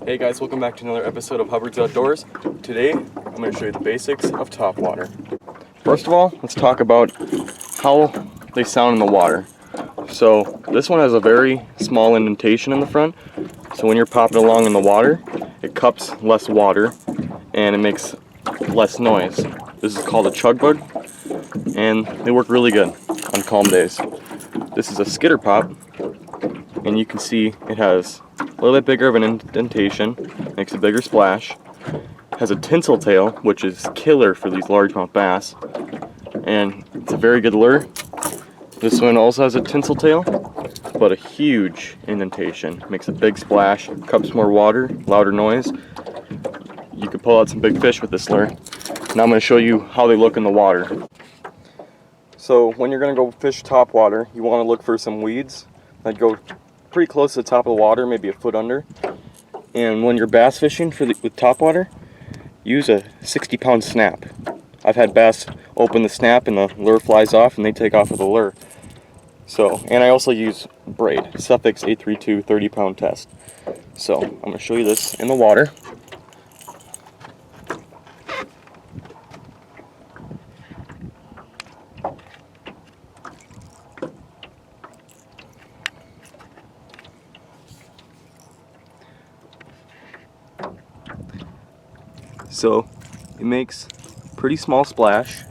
Hey guys, welcome back to another episode of Hubbard's Outdoors. Today, I'm going to show you the basics of topwater. First of all, let's talk about how they sound in the water. So this one has a very small indentation in the front, so when you're popping along in the water, it cups less water and it makes less noise. This is called a chug bug, and they work really good on calm days. This is a skitter pop, and you can see it has a little bit bigger of an indentation, makes a bigger splash, has a tinsel tail, which is killer for these largemouth bass, and it's a very good lure. This one also has a tinsel tail, but a huge indentation, makes a big splash, cups more water, louder noise. You can pull out some big fish with this lure. Now I'm going to show you how they look in the water. So when you're going to go fish topwater, you want to look for some weeds that go pretty close to the top of the water, maybe a foot under. And when you're bass fishing with topwater, use a 60-pound snap. I've had bass open the snap and the lure flies off and they take off with the lure. And I also use braid, Suffix 832 30-pound test. So I'm going to show you this in the water. So it makes a pretty small splash.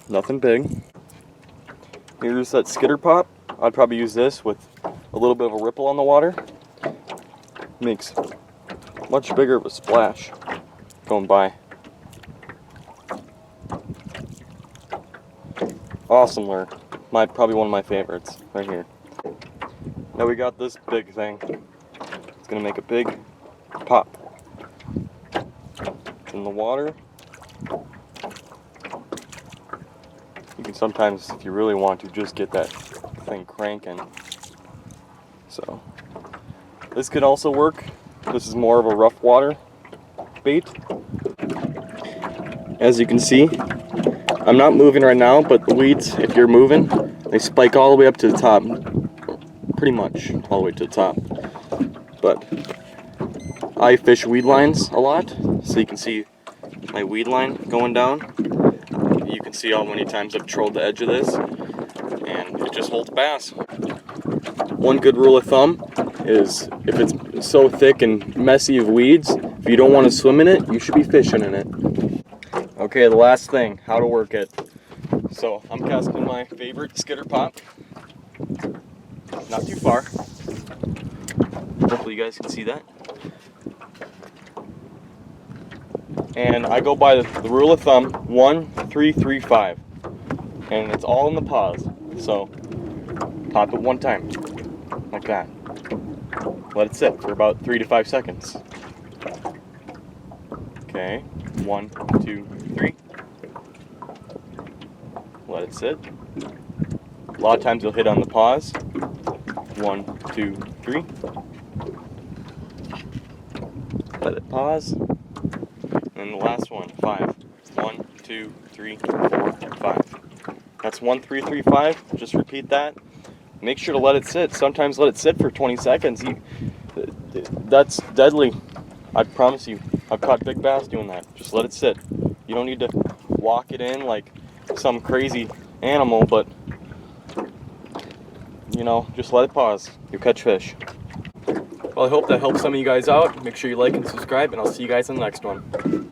Nothing big. Here's that skitter pop. I'd probably use this with a little bit of a ripple on the water. Makes much bigger of a splash going by. Awesome lure. Probably one of my favorites right here. Now we got this big thing. It's gonna make a big pop. It's in the water. You can sometimes, if you really want to, just get that thing cranking. So this could also work. This is more of a rough water bait. As you can see, I'm not moving right now, but the weeds, if you're moving, they spike all the way up to the top. Pretty much all the way to the top. But I fish weed lines a lot, so you can see my weed line going down. You can see how many times I've trolled the edge of this, and it just holds bass. One good rule of thumb is if it's so thick and messy of weeds, if you don't want to swim in it, you should be fishing in it. Okay, the last thing, how to work it. So I'm casting my favorite skitter pop. Not too far. Hopefully you guys can see that. And I go by the rule of thumb 1, 3, 3, 5. And it's all in the pause. So pop it one time, like that. Let it sit for about 3 to 5 seconds. Okay, 1, 2, 3. Let it sit. A lot of times you'll hit on the pause. 1, 2, 3. Let it pause. And the last one, 5. 1, 2, 3, 4, 5. That's 1, 3, 3, 5. Just repeat that. Make sure to let it sit. Sometimes let it sit for 20 seconds. That's deadly. I promise you. I've caught big bass doing that. Just let it sit. You don't need to walk it in like some crazy animal, but you know, just let it pause. You'll catch fish. Well, I hope that helps some of you guys out. Make sure you like and subscribe, and I'll see you guys in the next one.